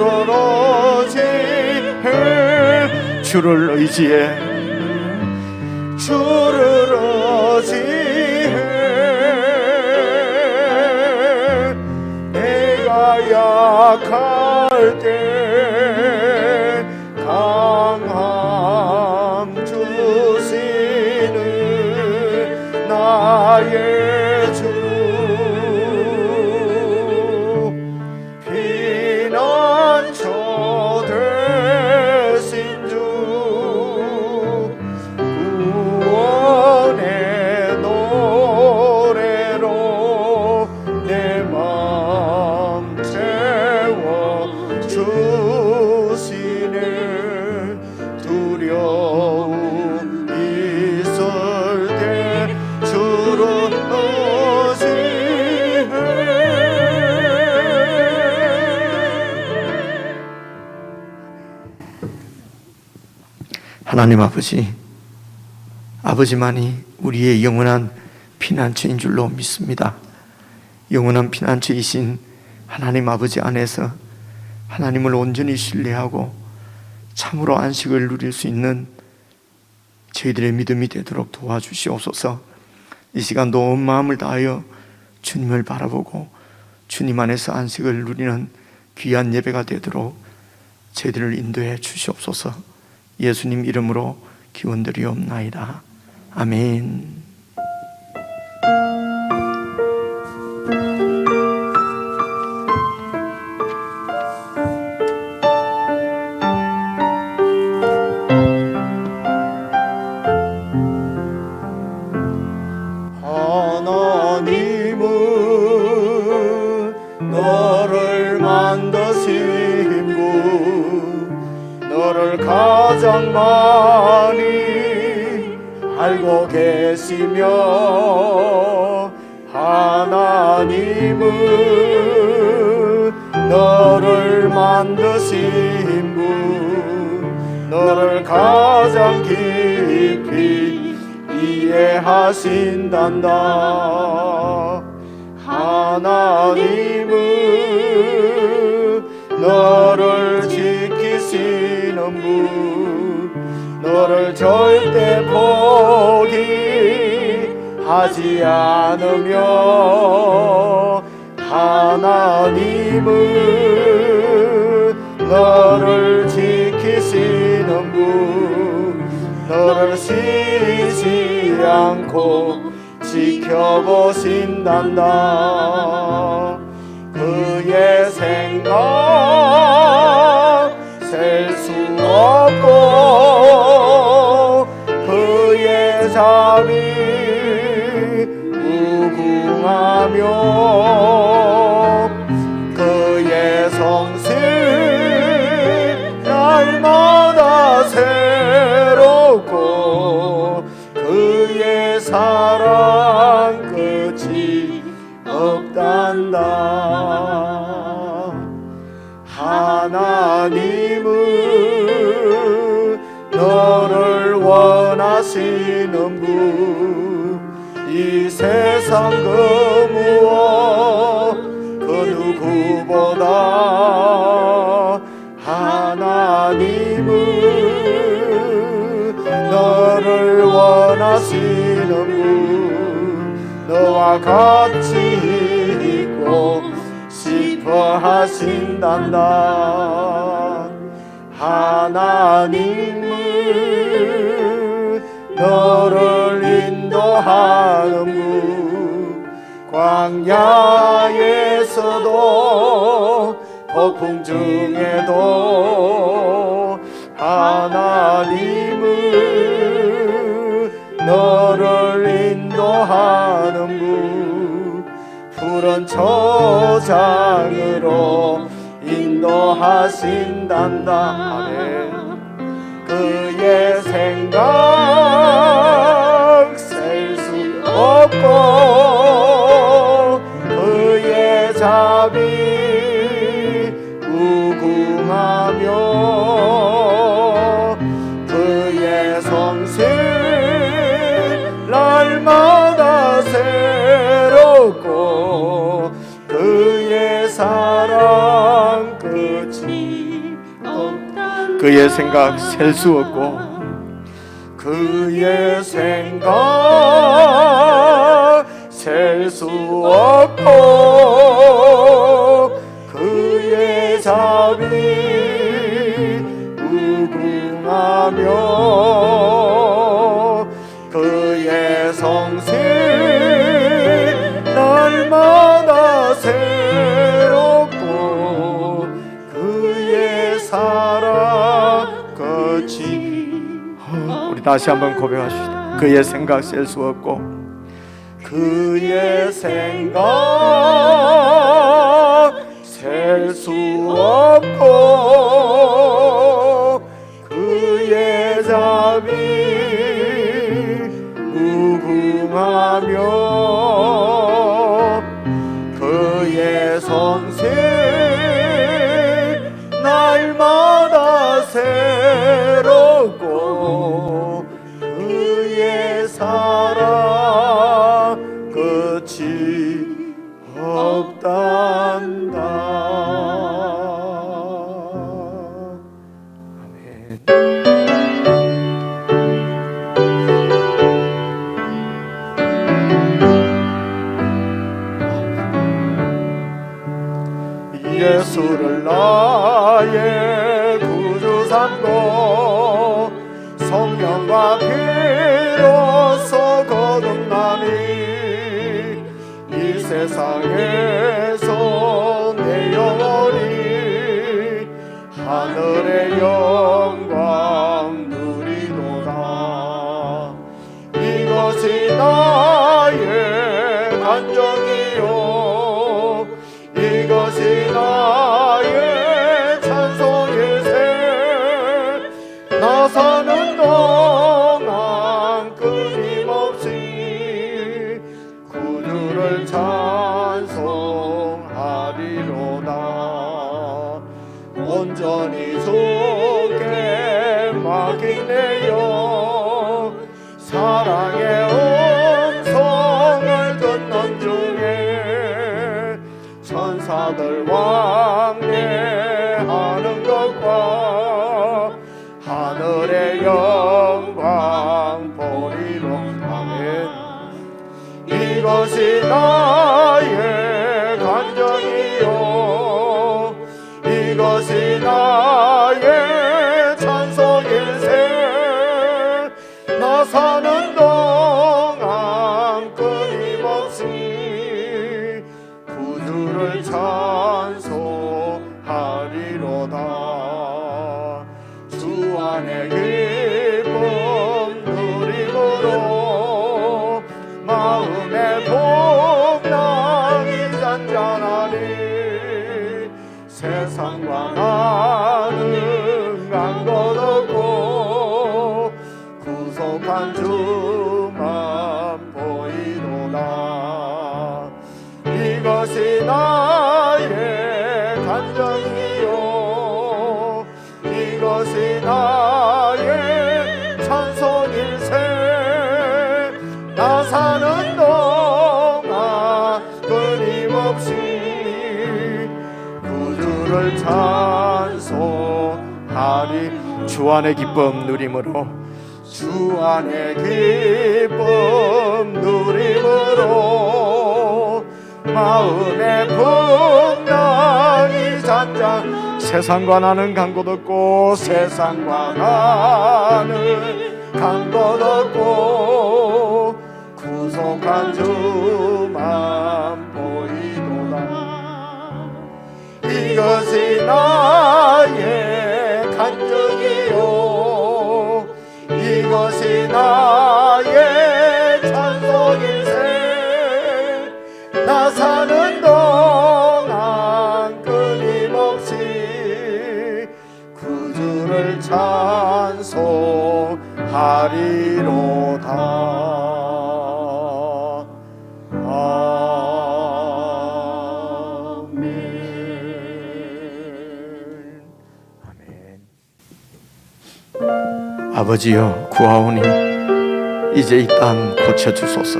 주를 의지해 주를 의지해 주를 의지해 내가 약할 때 강함 주시는 나의 주 피난처 되신 주 구원의 노래로 내 맘 채워 주시네 두려움 있을 때 주를 의지해 하나님 아버지만이 우리의 영원한 피난처인 줄로 믿습니다. 영원한 피난처이신 하나님 아버지 안에서 하나님을 온전히 신뢰하고 참으로 안식을 누릴 수 있는 저희들의 믿음이 되도록 도와주시옵소서. 이 시간도 온 마음을 다하여 주님을 바라보고 주님 안에서 안식을 누리는 귀한 예배가 되도록 저희들을 인도해 주시옵소서. 예수님 이름으로 기원드리옵나이다. 아멘. 하나님은 너를 만드신 분 너를 가장 많이 알고 계시며 하나님은 너를 만드신 분 너를 가장 깊이 이해하신단다. 하나님은 너를 지키시는 분 너를 절대 포기하지 않으며 하나님은 너를 지키시는 분 너를 쉬지 않고 지켜보신단다. 그의 생각 셀 수 없고 그의 자비 무궁하며 그의 성실 날마다 새롭고 그의 사랑 끝이 없단다. 하나님은 너를 원하시는 분 이 세상 그 무엇 그 누구보다 하나님은 너를 원하시는 분 너와 같이 있고 싶어 하신단다. 하나님은 너를 인도하는 분 광야에서도 폭풍 중에도 하나님은 너를 인도하는 분 푸른 초장으로 인도하신단다. 아멘. 그의 생각 셀 수 없고 그의 자비 무궁하며 그의 성실 날마다 새롭고 그의 사랑 끝이 그의 생각 셀 수 없고 그의 생각 셀 수 없고 그의 자비 무궁하며 그의 성실 날마다 새롭고 그의 사랑 끝이 우리 다시 한번 고백하시다. 그의 생각 셀 수 없고 그의 생각 셀 수 없고 그의 자비 무궁하며 그의 성실 날마다 새롭고 그의 사랑 끝이 없단다. 아멘. 예수를 나의 구주 삼고 성령과 피로써 거듭나니 이 세상에서 내 영혼이 하늘의 영광 누리도다. 이것이 나의 간정이요 이것이 나의 찬송일세. 나 사는 동안 끊임없이 구주를 찬송하리로다. 온전히 주께 맡긴 내 영 사랑의 음성을 듣는 중에 천사들 왕래하는 것과 하늘의 영광 보리로. 아멘. 이것이 나의 간정이요 이것이 나의 찬송일세. 나 사는 동안 끊임없이 구주를 찬송하리로다. 주 안에 기쁨 누림으로 마음의 복락이 잔잔하니 세상과 나는 간 것 없고 구속한 주만 보이도다. 이것이 나의 간정이요 이것이 나의 찬송일세. 나 사는 동안 끊임없이 구주를 찬송하리. 주 안의 기쁨 누림으로 주 안의 기쁨 누림으로 마음의 풍랑이 잔잔. 세상과 나는 간 곳 없고 세상과 나는 간 것 없고 구속한 주만 보이도다. 이것이 나의 간증이요 이것이 나의 찬송일세. 나 사는 동안 끊임없이 구주를 찬송하리로다. 아멘. 아버지여 구하오니 이제 이 땅 고쳐주소서.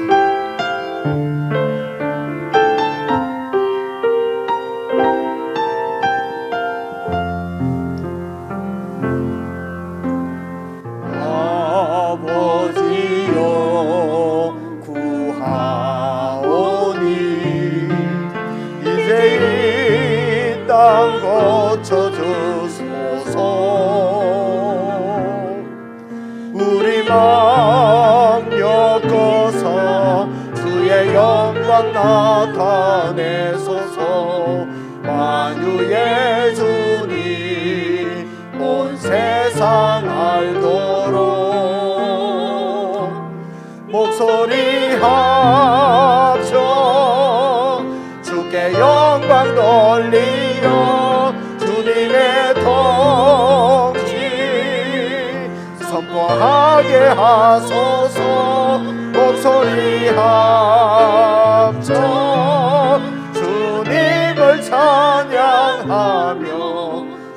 땅 고쳐주소서. 우리 마음 엮어서 주의 영광 나타내소서. 만유의 주님 온 세상 알도록 목소리 합쳐 주께 영광 돌리어 주님의 통치 선포하게 하소서. 목소리 합쳐 주님을 찬양하며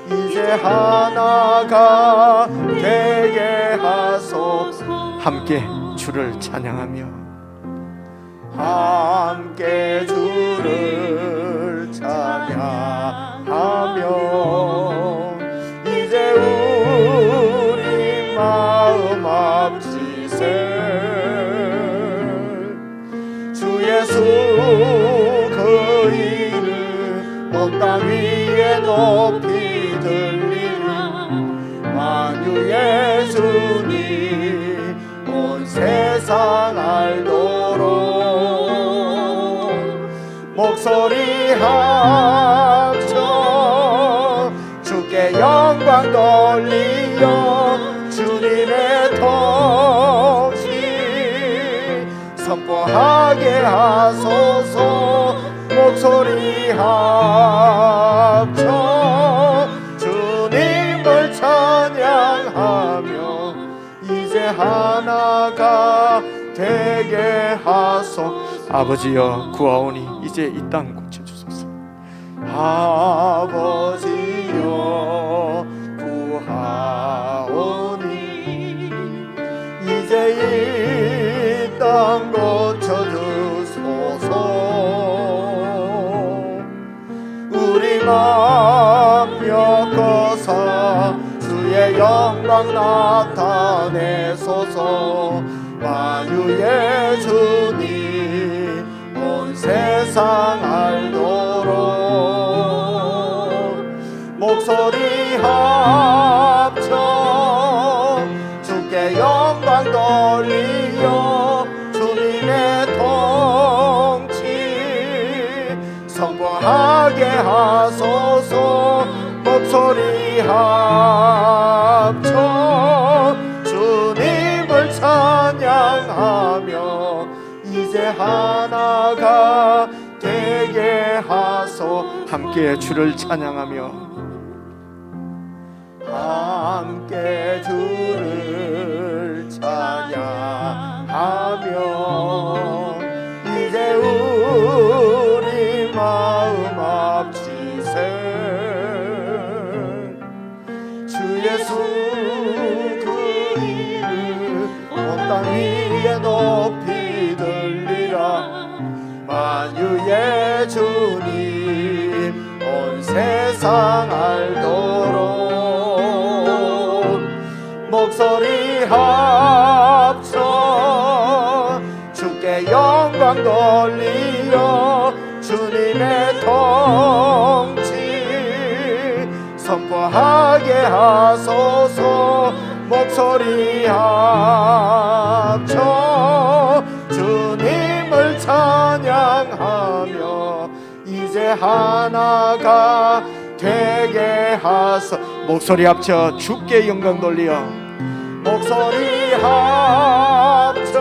이제 하나가 되게 하소서. 함께 주를 찬양하며 함께 주를 찬양하며 이제 우리 마음 앞지세 주 예수 그 이름 온 땅 위에 높이 들리라. 만유의 주님 온 세상 알도록 목소리 합쳐 주께 영광 돌리어 주님의 통치 선포하게 하소서. 목소리 합쳐 주님을 찬양하며 이제 하나가 되게 하소. 아버지여 구하오니 이제 이 땅 고쳐주소서. 아버지여 구하오니 이제 이 땅 고쳐주소서. 우리 마음 엮어서 주의 영광 나타내소서. 만유의 주님 온 세상 알도록 목소리 합쳐 주께 영광 돌리어 주님의 통치 선포하게 하소서. 목소리 합쳐 주님을 찬양하며 이제 하나가 되게 하소. 함께 주를 찬양하며 함께 주를 찬양하며 이제 우리 마음 앞지세 주 예수 그 이름 온 땅 위에 높이 들리라. 만유의 주님 온 세상 알도록 목소리 합쳐 주께 영광 돌리어 주님의 통치 선포하게 하소서. 목소리 합쳐 주님을 찬양하며 이제 하나가 되게 하소. 목소리 합쳐 주께 영광 돌리어 목소리 합쳐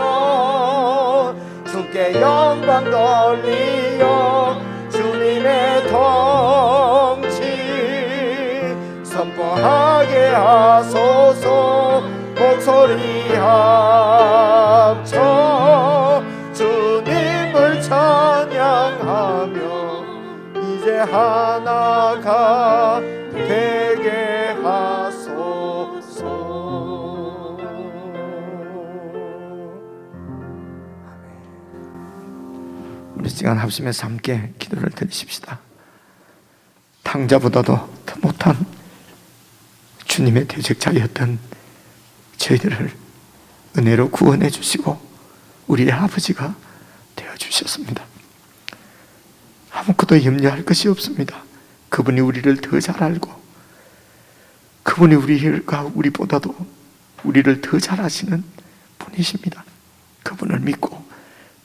주께 영광 돌리어 주님의 통치 선포하게 하소서. 목소리 합쳐 주님을 찬양하며 이제 하나가 되게 하소서. 우리 시간 합심해서 함께 기도를 드리십시다. 탕자보다도 더 못한 주님의 대적자였던 저희들을 은혜로 구원해 주시고 우리의 아버지가 되어 주셨습니다. 아무것도 염려할 것이 없습니다. 그분이 우리를 더 잘 알고 그분이 우리보다도 우리를 더 잘 아시는 분이십니다. 그분을 믿고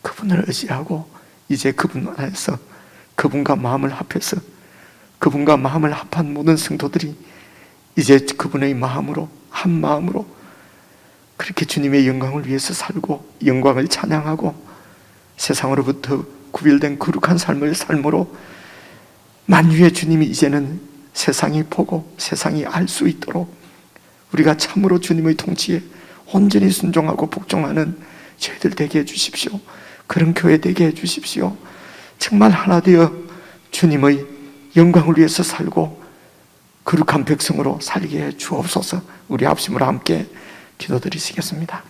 그분을 의지하고 이제 그분 안에서 그분과 마음을 합해서 그분과 마음을 합한 모든 성도들이 이제 그분의 마음으로 한 마음으로 그렇게 주님의 영광을 위해서 살고 영광을 찬양하고 세상으로부터 구별된 거룩한 삶을 삶으로 만유의 주님이 이제는 세상이 보고 세상이 알 수 있도록 우리가 참으로 주님의 통치에 온전히 순종하고 복종하는 저희들 되게 해주십시오. 그런 교회 되게 해주십시오. 정말 하나 되어 주님의 영광을 위해서 살고 거룩한 백성으로 살게 해 주옵소서. 우리 합심으로 함께 기도드리시겠습니다.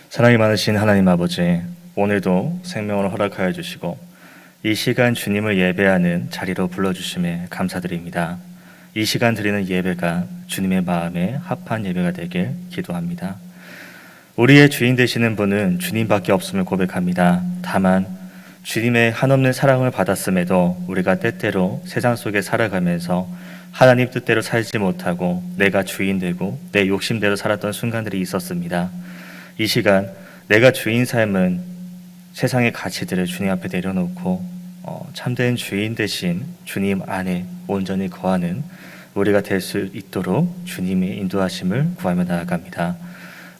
사랑이 많으신 하나님 아버지, 오늘도 생명을 허락하여 주시고 이 시간 주님을 예배하는 자리로 불러주심에 감사드립니다. 이 시간 드리는 예배가 주님의 마음에 합한 예배가 되길 기도합니다. 우리의 주인 되시는 분은 주님밖에 없음을 고백합니다. 다만 주님의 한없는 사랑을 받았음에도 우리가 때때로 세상 속에 살아가면서 하나님 뜻대로 살지 못하고 내가 주인 되고 내 욕심대로 살았던 순간들이 있었습니다. 이 시간 내가 주인 삶은 세상의 가치들을 주님 앞에 내려놓고 참된 주인 되신 주님 안에 온전히 거하는 우리가 될 수 있도록 주님의 인도하심을 구하며 나아갑니다.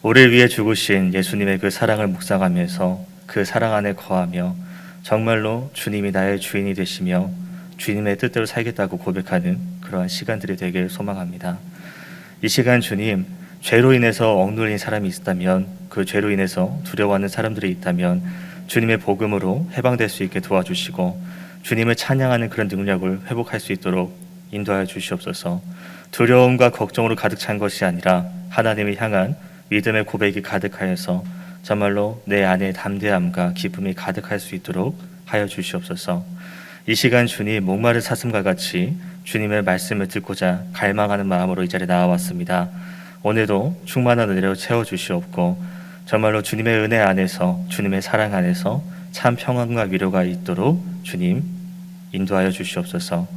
우리를 위해 죽으신 예수님의 그 사랑을 묵상하면서 그 사랑 안에 거하며 정말로 주님이 나의 주인이 되시며 주님의 뜻대로 살겠다고 고백하는 그러한 시간들이 되길 소망합니다. 이 시간 주님, 죄로 인해서 억눌린 사람이 있다면, 그 죄로 인해서 두려워하는 사람들이 있다면 주님의 복음으로 해방될 수 있게 도와주시고 주님을 찬양하는 그런 능력을 회복할 수 있도록 인도하여 주시옵소서. 두려움과 걱정으로 가득 찬 것이 아니라 하나님을 향한 믿음의 고백이 가득하여서 정말로 내 안에 담대함과 기쁨이 가득할 수 있도록 하여 주시옵소서. 이 시간 주님, 목마른 사슴과 같이 주님의 말씀을 듣고자 갈망하는 마음으로 이 자리에 나와왔습니다. 오늘도 충만한 은혜로 채워주시옵고 정말로 주님의 은혜 안에서, 주님의 사랑 안에서 참 평안과 위로가 있도록 주님 인도하여 주시옵소서.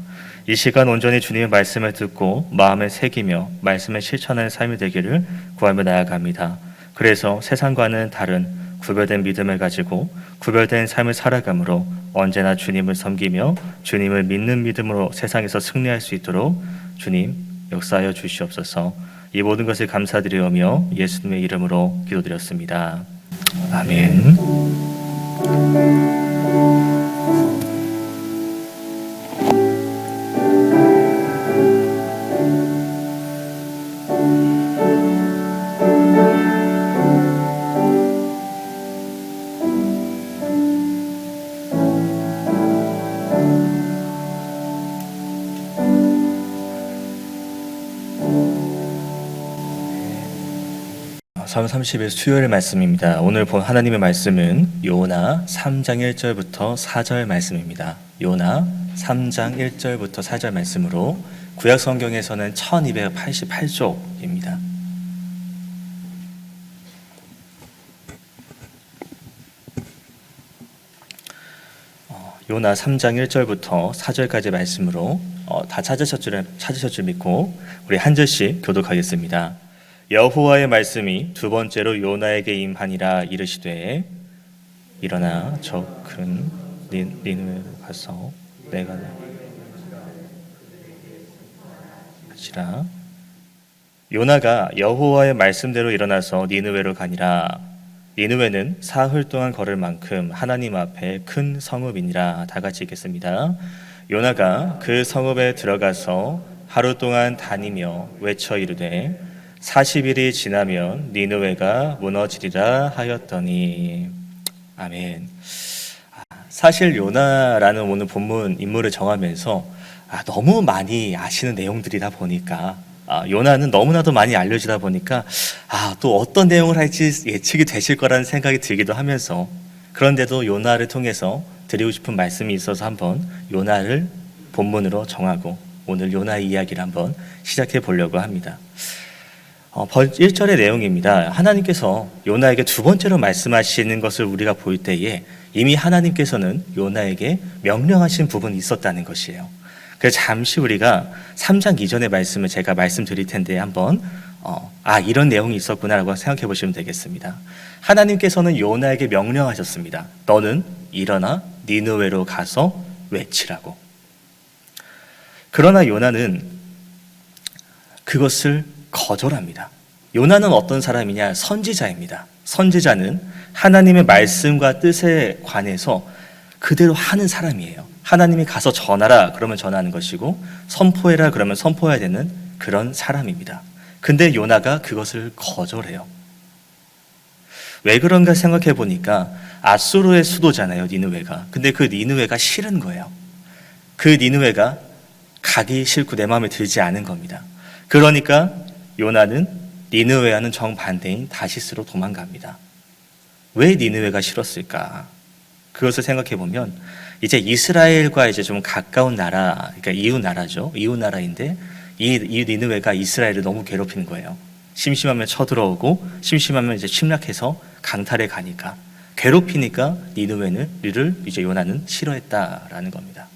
이 시간 온전히 주님의 말씀을 듣고 마음에 새기며 말씀을 실천하는 삶이 되기를 구하며 나아갑니다. 그래서 세상과는 다른 구별된 믿음을 가지고 구별된 삶을 살아감으로 언제나 주님을 섬기며 주님을 믿는 믿음으로 세상에서 승리할 수 있도록 주님 역사하여 주시옵소서. 이 모든 것을 감사드리오며 예수님의 이름으로 기도드렸습니다. 아멘. 사월 30일 수요일 말씀입니다. 오늘 본 하나님의 말씀은 요나 3장 1절부터 4절 말씀입니다. 요나 3장 1절부터 4절 말씀으로 구약 성경에서는 1288쪽입니다. 요나 3장 1절부터 4절까지 말씀으로 다 찾으실 줄 믿고 우리 한 절씩 교독하겠습니다. 여호와의 말씀이 두 번째로 요나에게 임하니라 이르시되 일어나 저 큰 니느웨로 가서 내가 하시라. 요나가 여호와의 말씀대로 일어나서 니느웨로 가니라. 니느웨는 사흘 동안 걸을 만큼 하나님 앞에 큰 성읍이니라. 다 같이 읽겠습니다. 요나가 그 성읍에 들어가서 하루 동안 다니며 외쳐 이르되 40일이 지나면 니느웨가 무너지리라 하였더니. 아멘. 사실 요나라는 오늘 본문 인물을 정하면서 너무 많이 아시는 내용들이다 보니까 요나는 너무나도 많이 알려지다 보니까 또 어떤 내용을 할지 예측이 되실 거라는 생각이 들기도 하면서, 그런데도 요나를 통해서 드리고 싶은 말씀이 있어서 한번 요나를 본문으로 정하고 오늘 요나의 이야기를 한번 시작해 보려고 합니다. 1절의 내용입니다. 하나님께서 요나에게 두 번째로 말씀하시는 것을 우리가 볼 때에 이미 하나님께서는 요나에게 명령하신 부분이 있었다는 것이에요. 그래서 잠시 우리가 3장 이전의 말씀을 제가 말씀드릴 텐데 한번 이런 내용이 있었구나라고 생각해 보시면 되겠습니다. 하나님께서는 요나에게 명령하셨습니다. 너는 일어나 니느웨로 가서 외치라고. 그러나 요나는 그것을 거절합니다. 요나는 어떤 사람이냐? 선지자입니다. 선지자는 하나님의 말씀과 뜻에 관해서 그대로 하는 사람이에요. 하나님이 가서 전하라 그러면 전하는 것이고 선포해라 그러면 선포해야 되는 그런 사람입니다. 근데 요나가 그것을 거절해요. 왜 그런가 생각해 보니까 아수르의 수도잖아요, 니느웨가. 근데 그 니느웨가 싫은 거예요. 그 니느웨가 가기 싫고 내 마음에 들지 않은 겁니다. 그러니까 요나는 니느웨와는 정반대인 다시스로 도망갑니다. 왜 니느웨가 싫었을까? 그것을 생각해 보면 이제 이스라엘과 이제 좀 가까운 나라, 그러니까 이웃 나라죠. 이웃 나라인데 이 니느웨가 이스라엘을 너무 괴롭히는 거예요. 심심하면 쳐들어오고 심심하면 이제 침략해서 강탈해 가니까, 괴롭히니까 니느웨를 이제 요나는 싫어했다라는 겁니다.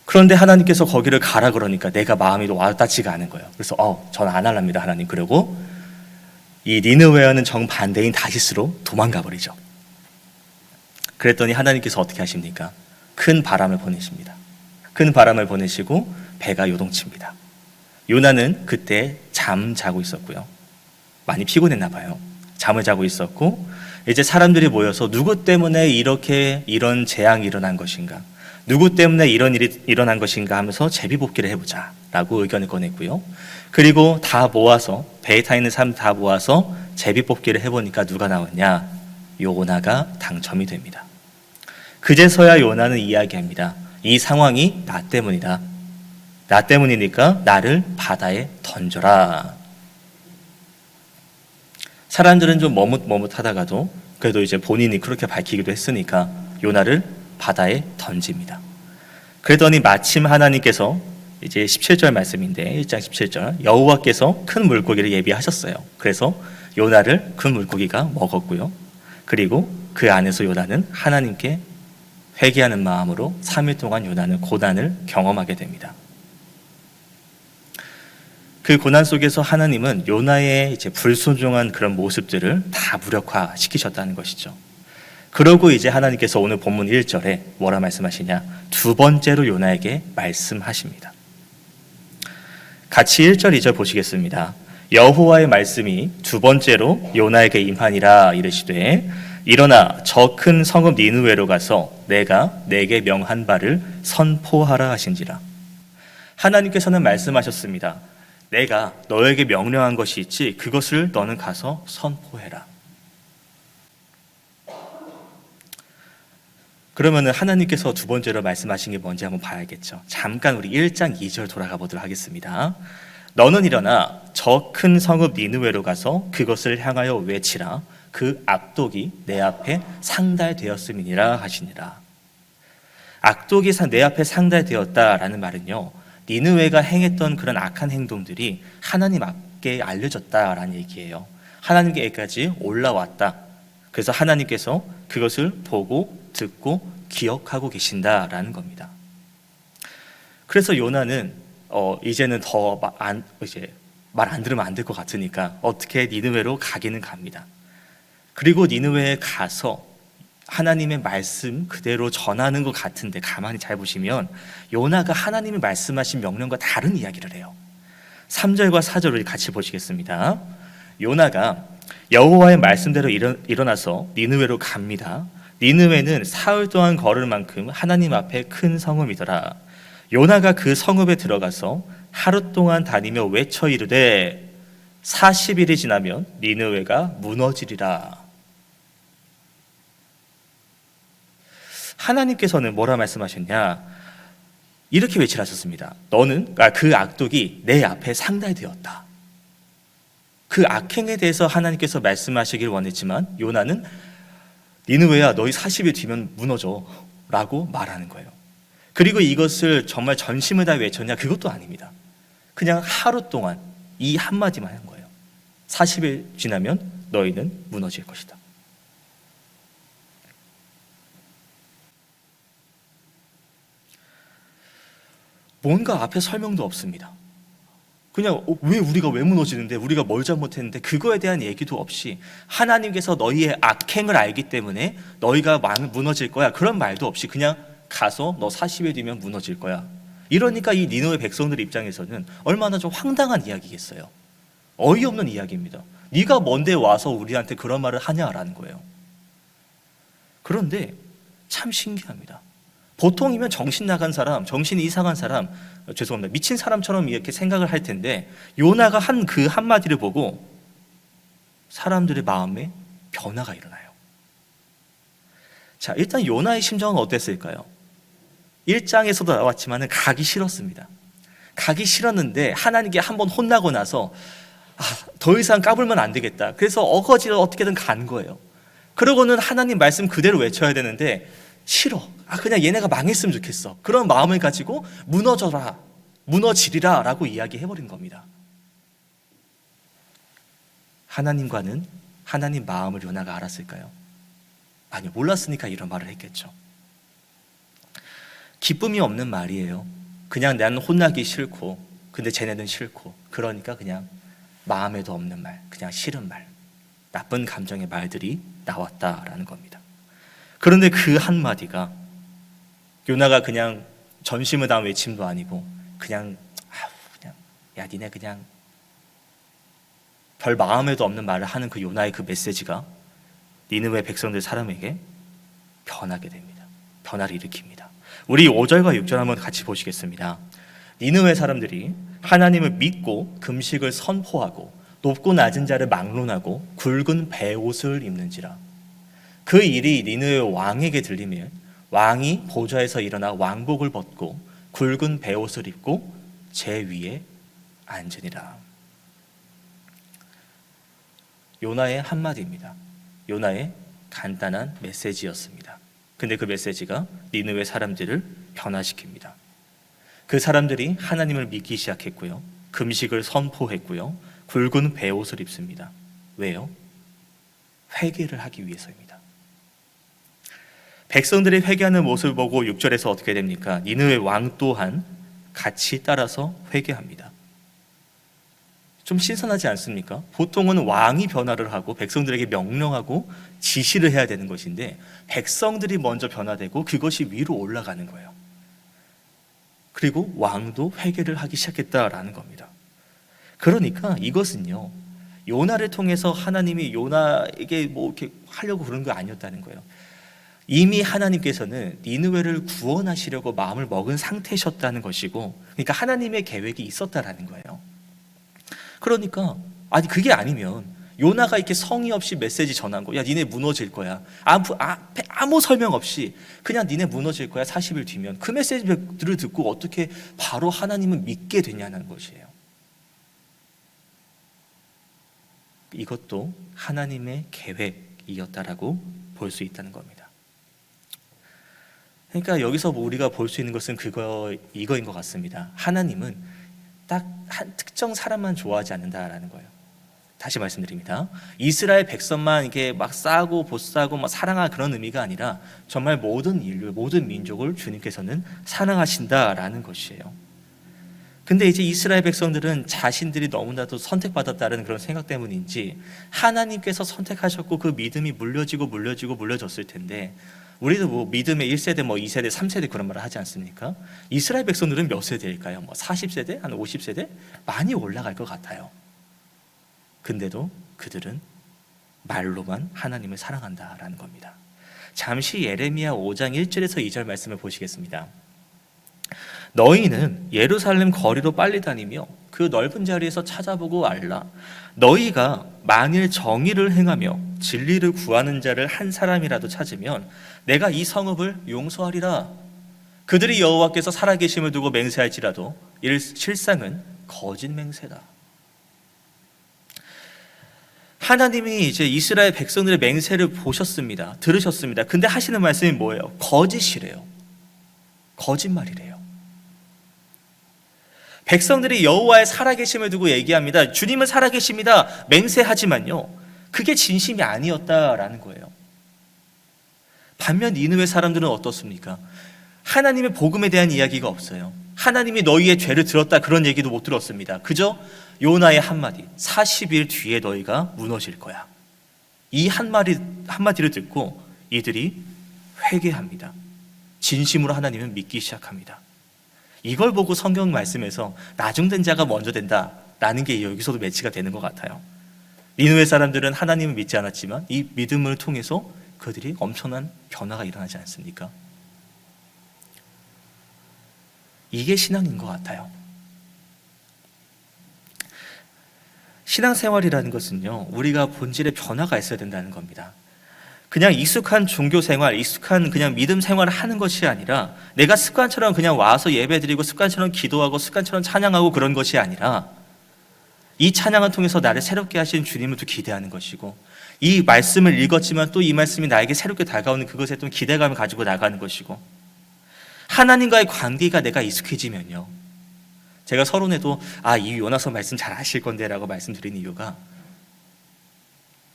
그런데 하나님께서 거기를 가라 그러니까 내가 마음이 와닿지가 않은 거예요. 그래서 전 안 할랍니다 하나님. 그리고 이 니느웨와는 정반대인 다시스로 도망가 버리죠. 그랬더니 하나님께서 어떻게 하십니까? 큰 바람을 보내십니다. 큰 바람을 보내시고 배가 요동칩니다. 요나는 그때 잠자고 있었고요. 많이 피곤했나 봐요. 잠을 자고 있었고 이제 사람들이 모여서 누구 때문에 이런 재앙이 일어난 것인가, 누구 때문에 이런 일이 일어난 것인가 하면서 제비뽑기를 해보자 라고 의견을 꺼냈고요. 그리고 다 모아서, 배에 타 있는 사람 다 모아서 제비뽑기를 해보니까 누가 나왔냐? 요나가 당첨이 됩니다. 그제서야 요나는 이야기합니다. 이 상황이 나 때문이다. 나 때문이니까 나를 바다에 던져라. 사람들은 좀 머뭇머뭇하다가도 그래도 이제 본인이 그렇게 밝히기도 했으니까 요나를 바다에 던집니다. 그러더니 마침 하나님께서 이제 17절 말씀인데 1장 17절 여호와께서 큰 물고기를 예비하셨어요. 그래서 요나를 큰 물고기가 먹었고요. 그리고 그 안에서 요나는 하나님께 회개하는 마음으로 3일 동안 요나는 고난을 경험하게 됩니다. 그 고난 속에서 하나님은 요나의 이제 불순종한 그런 모습들을 다 무력화시키셨다는 것이죠. 그러고 이제 하나님께서 오늘 본문 1절에 뭐라 말씀하시냐? 두 번째로 요나에게 말씀하십니다. 같이 1절 2절 보시겠습니다. 여호와의 말씀이 두 번째로 요나에게 임하니라 이르시되 일어나 저 큰 성읍 니느웨로 가서 내가 내게 명한 바를 선포하라 하신지라. 하나님께서는 말씀하셨습니다. 내가 너에게 명령한 것이 있지 그것을 너는 가서 선포해라. 그러면은 하나님께서 두 번째로 말씀하신 게 뭔지 한번 봐야겠죠. 잠깐 우리 1장 2절 돌아가 보도록 하겠습니다. 너는 일어나 저 큰 성읍 니느웨로 가서 그것을 향하여 외치라. 그 악독이 내 앞에 상달되었음이니라 하시니라. 악독이 내 앞에 상달되었다라는 말은요, 니느웨가 행했던 그런 악한 행동들이 하나님 앞에 알려졌다라는 얘기예요. 하나님께까지 올라왔다. 그래서 하나님께서 그것을 보고 듣고 기억하고 계신다라는 겁니다. 그래서 요나는 이제는 더 말 안 들으면 안 될 것 같으니까 어떻게 니느웨로 가기는 갑니다. 그리고 니느웨에 가서 하나님의 말씀 그대로 전하는 것 같은데 가만히 잘 보시면 요나가 하나님이 말씀하신 명령과 다른 이야기를 해요. 3절과 4절을 같이 보시겠습니다. 요나가 여호와의 말씀대로 일어나서 니느웨로 갑니다. 니느웨는 사흘 동안 걸을 만큼 하나님 앞에 큰 성읍이더라. 요나가 그 성읍에 들어가서 하루 동안 다니며 외쳐 이르되 40일이 지나면 니느웨가 무너지리라. 하나님께서는 뭐라 말씀하셨냐? 이렇게 외치라셨습니다. 너는 그 악독이 내 앞에 상달되었다. 그 악행에 대해서 하나님께서 말씀하시길 원했지만 요나는 니느웨야 너희 40일 뒤면 무너져 라고 말하는 거예요. 그리고 이것을 정말 전심을 다해 외쳤냐? 그것도 아닙니다. 그냥 하루 동안 이 한마디만 한 거예요. 40일 지나면 너희는 무너질 것이다. 뭔가 앞에 설명도 없습니다. 그냥 우리가 왜 무너지는데, 우리가 뭘 잘못했는데, 그거에 대한 얘기도 없이 하나님께서 너희의 악행을 알기 때문에 너희가 무너질 거야, 그런 말도 없이 그냥 가서 너 40일 뒤면 무너질 거야. 이러니까 이 니느웨 백성들 입장에서는 얼마나 좀 황당한 이야기겠어요. 어이없는 이야기입니다. 네가 뭔데 와서 우리한테 그런 말을 하냐라는 거예요. 그런데 참 신기합니다. 보통이면 정신 나간 사람, 정신이 이상한 사람, 죄송합니다, 미친 사람처럼 이렇게 생각을 할 텐데 요나가 한 그 한마디를 보고 사람들의 마음에 변화가 일어나요. 자, 일단 요나의 심정은 어땠을까요? 1장에서도 나왔지만 가기 싫었습니다. 가기 싫었는데 하나님께 한번 혼나고 나서 더 이상 까불면 안 되겠다. 그래서 어거지로 어떻게든 간 거예요. 그러고는 하나님 말씀 그대로 외쳐야 되는데 싫어. 그냥 얘네가 망했으면 좋겠어. 그런 마음을 가지고 무너져라, 무너지리라 라고 이야기해버린 겁니다. 하나님과는 하나님 마음을 요나가 알았을까요? 아니요, 몰랐으니까 이런 말을 했겠죠. 기쁨이 없는 말이에요. 그냥 나는 혼나기 싫고 근데 쟤네는 싫고, 그러니까 그냥 마음에도 없는 말, 그냥 싫은 말, 나쁜 감정의 말들이 나왔다라는 겁니다. 그런데 그 한마디가 요나가 그냥 전심을 다한 외침도 아니고 그냥 야 니네 그냥 별 마음에도 없는 말을 하는 그 요나의 그 메시지가 니느웨 백성들 사람에게 변하게 됩니다. 변화를 일으킵니다. 우리 5절과 6절 한번 같이 보시겠습니다. 니느웨 사람들이 하나님을 믿고 금식을 선포하고 높고 낮은 자를 막론하고 굵은 베옷을 입는지라. 그 일이 니느웨 왕에게 들리면 왕이 보좌에서 일어나 왕복을 벗고 굵은 베옷을 입고 제 위에 앉으니라. 요나의 한마디입니다. 요나의 간단한 메시지였습니다. 근데 그 메시지가 니느웨 사람들을 변화시킵니다. 그 사람들이 하나님을 믿기 시작했고요, 금식을 선포했고요, 굵은 베옷을 입습니다. 왜요? 회개를 하기 위해서입니다. 백성들이 회개하는 모습을 보고 6절에서 어떻게 됩니까? 니느웨 왕 또한 같이 따라서 회개합니다. 좀 신선하지 않습니까? 보통은 왕이 변화를 하고 백성들에게 명령하고 지시를 해야 되는 것인데 백성들이 먼저 변화되고 그것이 위로 올라가는 거예요. 그리고 왕도 회개를 하기 시작했다라는 겁니다. 그러니까 이것은요, 요나를 통해서 하나님이 요나에게 뭐 이렇게 하려고 그런 거 아니었다는 거예요. 이미 하나님께서는 니느웨를 구원하시려고 마음을 먹은 상태셨다는 것이고, 그러니까 하나님의 계획이 있었다라는 거예요. 그러니까 그게 아니면 요나가 이렇게 성의 없이 메시지 전한 거, 야 니네 무너질 거야, 아무 설명 없이 그냥 니네 무너질 거야 40일 뒤면, 그 메시지를 듣고 어떻게 바로 하나님을 믿게 되냐는 것이에요. 이것도 하나님의 계획이었다라고 볼 수 있다는 겁니다. 그러니까 여기서 우리가 볼 수 있는 것은 이거인 것 같습니다. 하나님은 딱 한 특정 사람만 좋아하지 않는다라는 거예요. 다시 말씀드립니다. 이스라엘 백성만 이게 막 싸고 보싸고 막 사랑할 그런 의미가 아니라 정말 모든 인류, 모든 민족을 주님께서는 사랑하신다라는 것이에요. 근데 이제 이스라엘 백성들은 자신들이 너무나도 선택받았다는 그런 생각 때문인지 하나님께서 선택하셨고 그 믿음이 물려졌을 텐데, 우리도 뭐 믿음의 1세대, 뭐 2세대, 3세대 그런 말을 하지 않습니까? 이스라엘 백성들은 몇 세대일까요? 뭐 40세대? 한 50세대? 많이 올라갈 것 같아요. 근데도 그들은 말로만 하나님을 사랑한다라는 겁니다. 잠시 예레미야 5장 1절에서 2절 말씀을 보시겠습니다. 너희는 예루살렘 거리로 빨리 다니며 그 넓은 자리에서 찾아보고 알라. 너희가 만일 정의를 행하며 진리를 구하는 자를 한 사람이라도 찾으면 내가 이 성읍을 용서하리라. 그들이 여호와께서 살아계심을 두고 맹세할지라도 이를 실상은 거짓 맹세다. 하나님이 이제 이스라엘 백성들의 맹세를 보셨습니다. 들으셨습니다. 근데 하시는 말씀이 뭐예요? 거짓이래요. 거짓말이래요. 백성들이 여호와의 살아계심을 두고 얘기합니다. 주님은 살아계십니다. 맹세하지만요, 그게 진심이 아니었다라는 거예요. 반면 니느웨 사람들은 어떻습니까? 하나님의 복음에 대한 이야기가 없어요. 하나님이 너희의 죄를 들었다 그런 얘기도 못 들었습니다. 그저 요나의 한마디, 40일 뒤에 너희가 무너질 거야. 이 한마디를 듣고 이들이 회개합니다. 진심으로 하나님을 믿기 시작합니다. 이걸 보고 성경 말씀에서 나중된 자가 먼저 된다라는 게 여기서도 매치가 되는 것 같아요. 니느웨 사람들은 하나님을 믿지 않았지만 이 믿음을 통해서 그들이 엄청난 변화가 일어나지 않습니까? 이게 신앙인 것 같아요. 신앙생활이라는 것은요, 우리가 본질의 변화가 있어야 된다는 겁니다. 그냥 익숙한 종교 생활, 익숙한 그냥 믿음 생활을 하는 것이 아니라 내가 습관처럼 그냥 와서 예배드리고 습관처럼 기도하고 습관처럼 찬양하고 그런 것이 아니라 이 찬양을 통해서 나를 새롭게 하신 주님을 또 기대하는 것이고, 이 말씀을 읽었지만 또 이 말씀이 나에게 새롭게 다가오는 그것에 또 기대감을 가지고 나가는 것이고, 하나님과의 관계가 내가 익숙해지면요, 제가 서론에도 이 요나서 말씀 잘 아실 건데 라고 말씀드린 이유가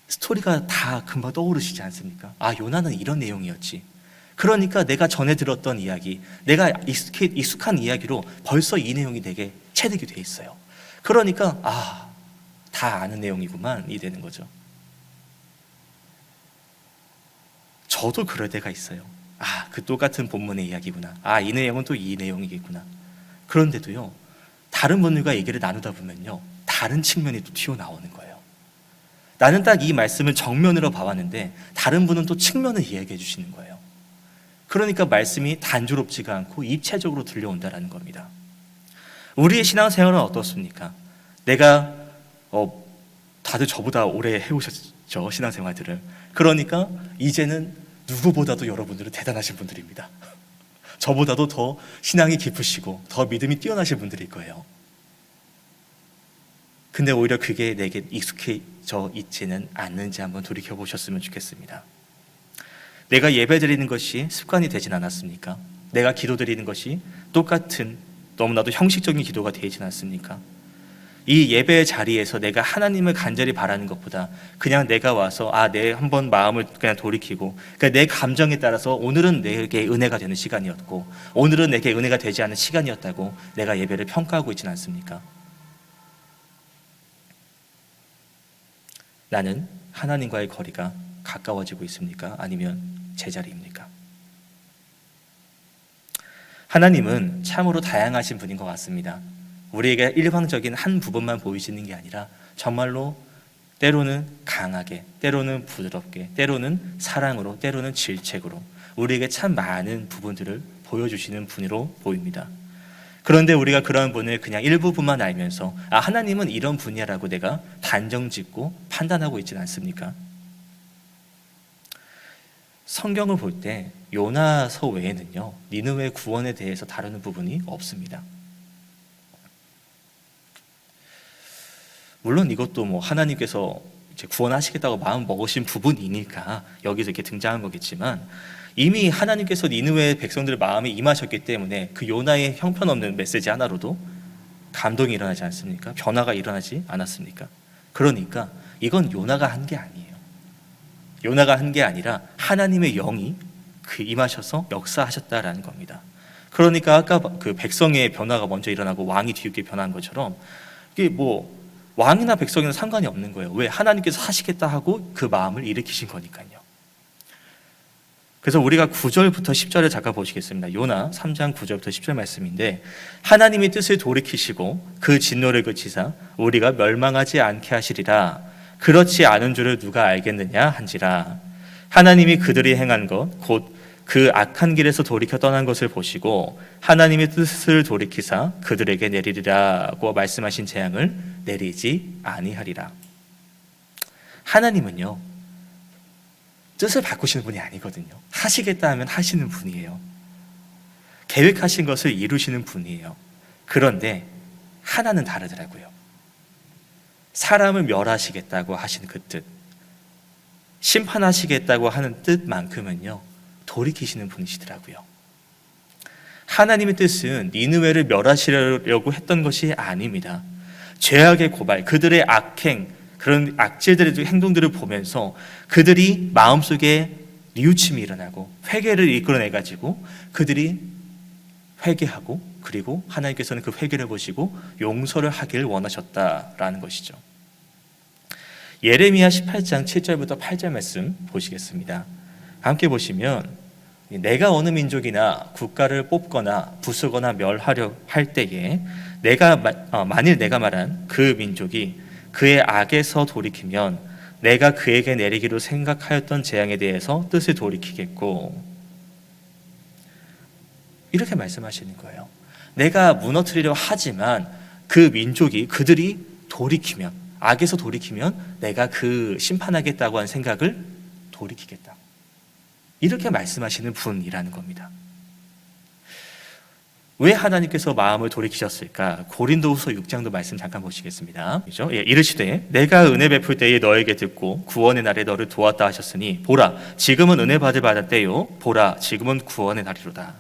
스토리가 다 금방 떠오르시지 않습니까? 요나는 이런 내용이었지. 그러니까 내가 전에 들었던 이야기, 내가 익숙한 이야기로 벌써 이 내용이 내게 체득이 돼 있어요. 그러니까 다 아는 내용이구만 이 되는 거죠. 저도 그럴 때가 있어요. 그 똑같은 본문의 이야기구나. 이 내용은 또 이 내용이겠구나. 그런데도요, 다른 분들과 얘기를 나누다 보면요, 다른 측면이 또 튀어나오는 거예요. 나는 딱 이 말씀을 정면으로 봐왔는데 다른 분은 또 측면을 이야기해 주시는 거예요. 그러니까 말씀이 단조롭지가 않고 입체적으로 들려온다는 겁니다. 우리의 신앙생활은 어떻습니까? 내가 다들 저보다 오래 해오셨죠, 신앙생활들을. 그러니까 이제는 누구보다도 여러분들은 대단하신 분들입니다. 저보다도 더 신앙이 깊으시고 더 믿음이 뛰어나신 분들일 거예요. 근데 오히려 그게 내게 익숙해져 있지는 않는지 한번 돌이켜보셨으면 좋겠습니다. 내가 예배드리는 것이 습관이 되진 않았습니까? 내가 기도드리는 것이 똑같은 너무나도 형식적인 기도가 되진 않습니까? 이 예배의 자리에서 내가 하나님을 간절히 바라는 것보다 그냥 내가 와서 내 한번 마음을 그냥 돌이키고, 그러니까 내 감정에 따라서 오늘은 내게 은혜가 되는 시간이었고 오늘은 내게 은혜가 되지 않은 시간이었다고 내가 예배를 평가하고 있지는 않습니까? 나는 하나님과의 거리가 가까워지고 있습니까? 아니면 제자리입니까? 하나님은 참으로 다양하신 분인 것 같습니다. 우리에게 일방적인 한 부분만 보이시는 게 아니라 정말로 때로는 강하게, 때로는 부드럽게, 때로는 사랑으로, 때로는 질책으로 우리에게 참 많은 부분들을 보여주시는 분으로 보입니다. 그런데 우리가 그런 분을 그냥 일부분만 알면서 하나님은 이런 분이야라고 내가 단정짓고 판단하고 있지는 않습니까? 성경을 볼 때 요나서 외에는요, 니느웨 구원에 대해서 다루는 부분이 없습니다. 물론 이것도 하나님께서 이제 구원하시겠다고 마음 먹으신 부분이니까 여기서 이렇게 등장한 거겠지만, 이미 하나님께서 니느웨 백성들 마음에 임하셨기 때문에 그 요나의 형편없는 메시지 하나로도 감동이 일어나지 않습니까? 변화가 일어나지 않았습니까? 그러니까 이건 요나가 한 게 아니에요. 요나가 한 게 아니라 하나님의 영이 임하셔서 역사하셨다라는 겁니다. 그러니까 아까 그 백성의 변화가 먼저 일어나고 왕이 뒤늦게 변한 것처럼 이게 뭐 왕이나 백성이나 상관이 없는 거예요. 왜? 하나님께서 하시겠다 하고 그 마음을 일으키신 거니까요. 그래서 우리가 9절부터 10절을 잠깐 보시겠습니다. 요나 3장 9절부터 10절 말씀인데, 하나님이 뜻을 돌이키시고 그 진노를 그치사 우리가 멸망하지 않게 하시리라. 그렇지 않은 줄을 누가 알겠느냐 한지라. 하나님이 그들이 행한 것 곧 그 악한 길에서 돌이켜 떠난 것을 보시고 하나님의 뜻을 돌이키사 그들에게 내리리라고 말씀하신 재앙을 내리지 아니하리라. 하나님은요, 뜻을 바꾸시는 분이 아니거든요. 하시겠다 하면 하시는 분이에요. 계획하신 것을 이루시는 분이에요. 그런데 하나는 다르더라고요. 사람을 멸하시겠다고 하신 그 뜻, 심판하시겠다고 하는 뜻만큼은요 돌이키시는 분이시더라고요. 하나님의 뜻은 니느웨를 멸하시려고 했던 것이 아닙니다. 죄악의 고발, 그들의 악행, 그런 악질들의 행동들을 보면서 그들이 마음속에 뉘우침이 일어나고 회개를 이끌어내가지고 그들이 회개하고, 그리고 하나님께서는 그 회개를 보시고 용서를 하길 원하셨다라는 것이죠. 예레미야 18장 7절부터 8절 말씀 보시겠습니다. 함께 보시면, 내가 어느 민족이나 국가를 뽑거나 부수거나 멸하려 할 때에 만일 내가 말한 그 민족이 그의 악에서 돌이키면 내가 그에게 내리기로 생각하였던 재앙에 대해서 뜻을 돌이키겠고, 이렇게 말씀하시는 거예요. 내가 무너뜨리려 하지만 그 민족이, 그들이 돌이키면, 악에서 돌이키면 내가 그 심판하겠다고 한 생각을 돌이키겠다. 이렇게 말씀하시는 분이라는 겁니다. 왜 하나님께서 마음을 돌이키셨을까? 고린도후서 6장도 말씀 잠깐 보시겠습니다. 그렇죠? 이르시되 내가 은혜 베풀 때에 너에게 듣고 구원의 날에 너를 도왔다 하셨으니 보라 지금은 은혜 받을 때요 보라 지금은 구원의 날이로다.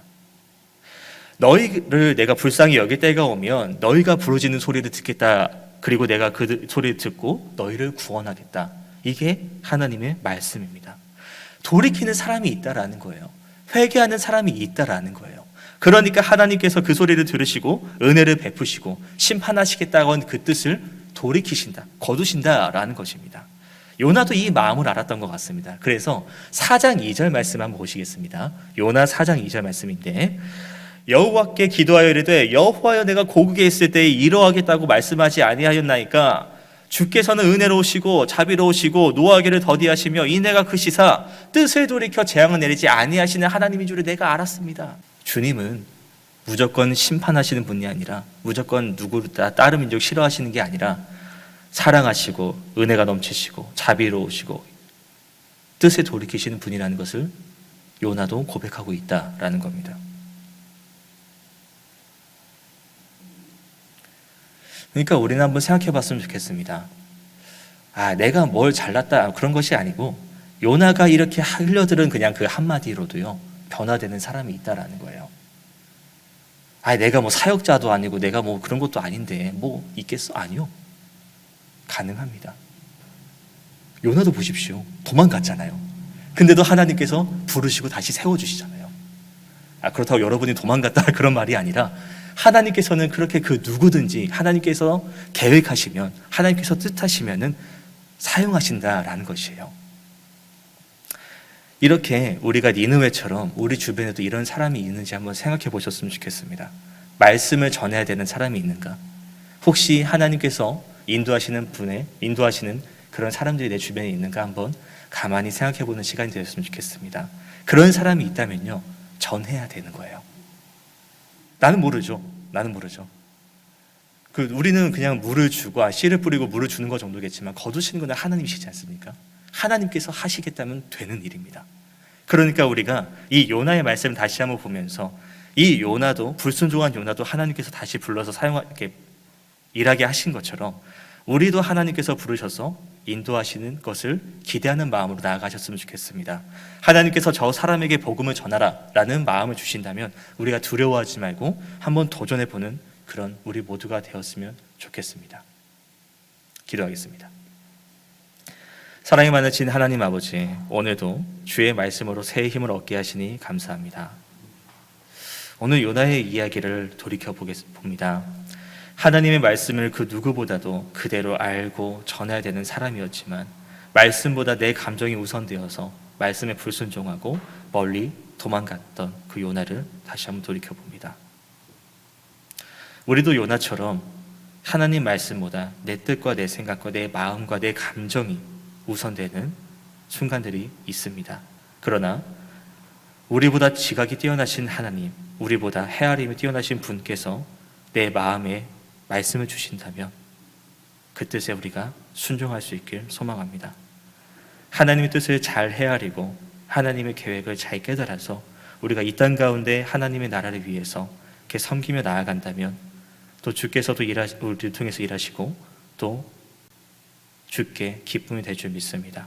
너희를 내가 불쌍히 여길 때가 오면 너희가 부르짖는 소리를 듣겠다. 그리고 내가 그 소리를 듣고 너희를 구원하겠다. 이게 하나님의 말씀입니다. 돌이키는 사람이 있다라는 거예요. 회개하는 사람이 있다라는 거예요. 그러니까 하나님께서 그 소리를 들으시고 은혜를 베푸시고 심판하시겠다고 한 그 뜻을 돌이키신다, 거두신다라는 것입니다. 요나도 이 마음을 알았던 것 같습니다. 그래서 4장 2절 말씀 한번 보시겠습니다. 요나 4장 2절 말씀인데, 여호와께 기도하여 이르되 여호와여 내가 고국에 있을 때에 이러하겠다고 말씀하지 아니하였나이까 주께서는 은혜로우시고 자비로우시고 노하기를 더디하시며 이내가 크시사 뜻을 돌이켜 재앙을 내리지 아니하시는 하나님인 줄을 내가 알았습니다. 주님은 무조건 심판하시는 분이 아니라 무조건 누구다 다른 민족 싫어하시는 게 아니라 사랑하시고 은혜가 넘치시고 자비로우시고 뜻을 돌이키시는 분이라는 것을 요나도 고백하고 있다라는 겁니다. 그러니까 우리는 한번 생각해 봤으면 좋겠습니다. 내가 뭘 잘났다 그런 것이 아니고 요나가 이렇게 흘려들은 그냥 그 한마디로도요 변화되는 사람이 있다라는 거예요. 내가 뭐 사역자도 아니고 내가 뭐 그런 것도 아닌데 뭐 있겠어? 아니요. 가능합니다. 요나도 보십시오. 도망갔잖아요. 근데도 하나님께서 부르시고 다시 세워주시잖아요. 그렇다고 여러분이 도망갔다 그런 말이 아니라 하나님께서는 그렇게 그 누구든지 하나님께서 계획하시면, 하나님께서 뜻하시면은 사용하신다라는 것이에요. 이렇게 우리가 니느웨처럼 우리 주변에도 이런 사람이 있는지 한번 생각해 보셨으면 좋겠습니다. 말씀을 전해야 되는 사람이 있는가? 혹시 하나님께서 인도하시는 그런 사람들이 내 주변에 있는가 한번 가만히 생각해 보는 시간이 되었으면 좋겠습니다. 그런 사람이 있다면요 전해야 되는 거예요. 나는 모르죠. 우리는 그냥 물을 주고 씨를 뿌리고 물을 주는 것 정도겠지만 거두시는 건 하나님이시지 않습니까? 하나님께서 하시겠다면 되는 일입니다. 그러니까 우리가 이 요나의 말씀을 다시 한번 보면서 이 요나도, 불순종한 요나도 하나님께서 다시 불러서 이렇게 일하게 하신 것처럼 우리도 하나님께서 부르셔서 인도하시는 것을 기대하는 마음으로 나아가셨으면 좋겠습니다. 하나님께서 저 사람에게 복음을 전하라 라는 마음을 주신다면 우리가 두려워하지 말고 한번 도전해보는 그런 우리 모두가 되었으면 좋겠습니다. 기도하겠습니다. 사랑이 많으신 하나님 아버지, 오늘도 주의 말씀으로 새 힘을 얻게 하시니 감사합니다. 오늘 요나의 이야기를 돌이켜봅니다. 하나님의 말씀을 그 누구보다도 그대로 알고 전해야 되는 사람이었지만 말씀보다 내 감정이 우선되어서 말씀에 불순종하고 멀리 도망갔던 그 요나를 다시 한번 돌이켜봅니다. 우리도 요나처럼 하나님 말씀보다 내 뜻과 내 생각과 내 마음과 내 감정이 우선되는 순간들이 있습니다. 그러나 우리보다 지각이 뛰어나신 하나님, 우리보다 헤아림이 뛰어나신 분께서 내 마음에 말씀을 주신다면 그 뜻에 우리가 순종할 수 있길 소망합니다. 하나님의 뜻을 잘 헤아리고 하나님의 계획을 잘 깨달아서 우리가 이 땅 가운데 하나님의 나라를 위해서 이렇게 섬기며 나아간다면 또 주께서도 우리를 통해서 일하시고 또 주께 기쁨이 될 줄 믿습니다.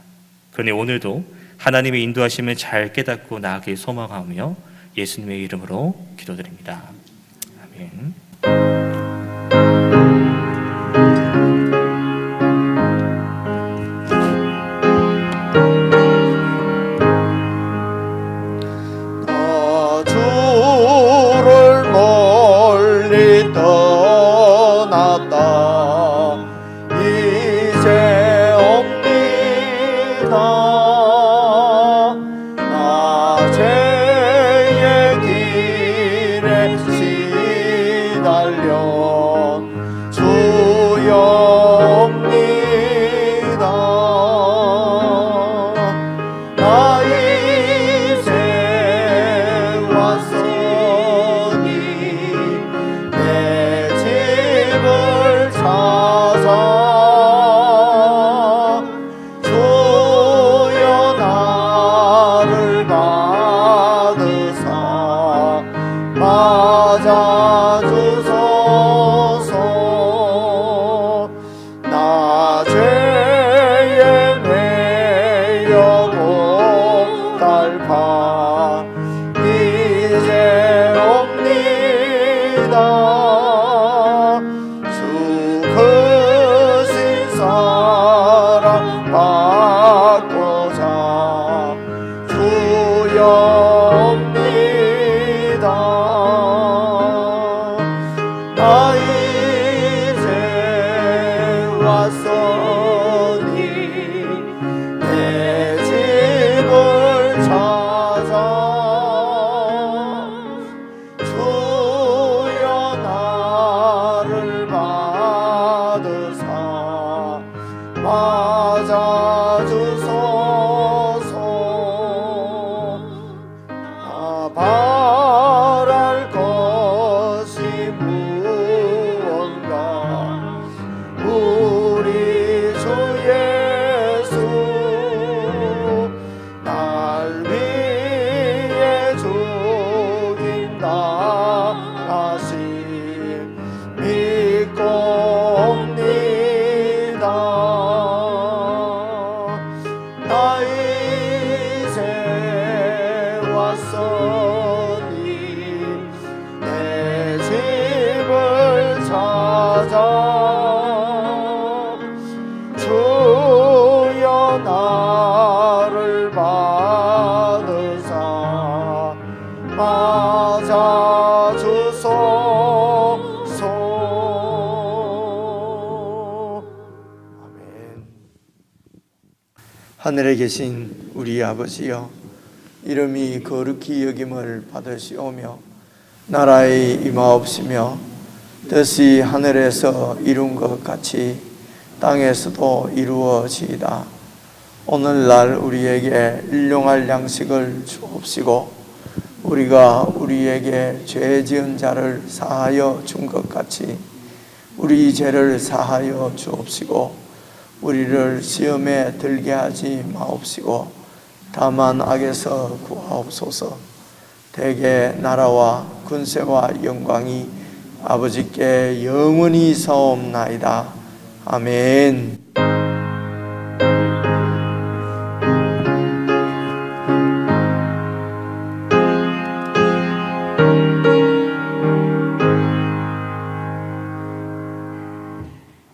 그러니 오늘도 하나님의 인도하심을 잘 깨닫고 나아가길 소망하며 예수님의 이름으로 기도드립니다. 아멘. 주를 멀리 떠났다 이제 옵니다. 나 죄의 길에 시달려 주여 옵니다. 나 이제 왔으니 내 집을 찾아 주여 나를 받으사 맞아주소서. 나 죄에 매여 고달파 이제 옵니다. 주 크신 사랑 받고자 주여 옵니다. 나 이제 왔으니 내 집을 찾아 주여 나를 받으사 맞아주소서. 나 바랄 것이 무언가 우리 주 예수 날 위해 죽인다 하시 믿고 옵니다. 나 이제 왔으니 내 집을 찾아 주여 나를 받으사 맞아주소서. 아멘. 하늘에 계신 우리 아버지여, 이름이 거룩히 여김을 받으시오며 나라의 임하옵시며 뜻이 하늘에서 이룬 것 같이 땅에서도 이루어지이다. 오늘날 우리에게 일용할 양식을 주옵시고 우리가 우리에게 죄 지은 자를 사하여 준 것 같이 우리 죄를 사하여 주옵시고 우리를 시험에 들게 하지 마옵시고 다만 악에서 구하옵소서. 대개 나라와 군세와 영광이 아버지께 영원히 사옵나이다. 아멘.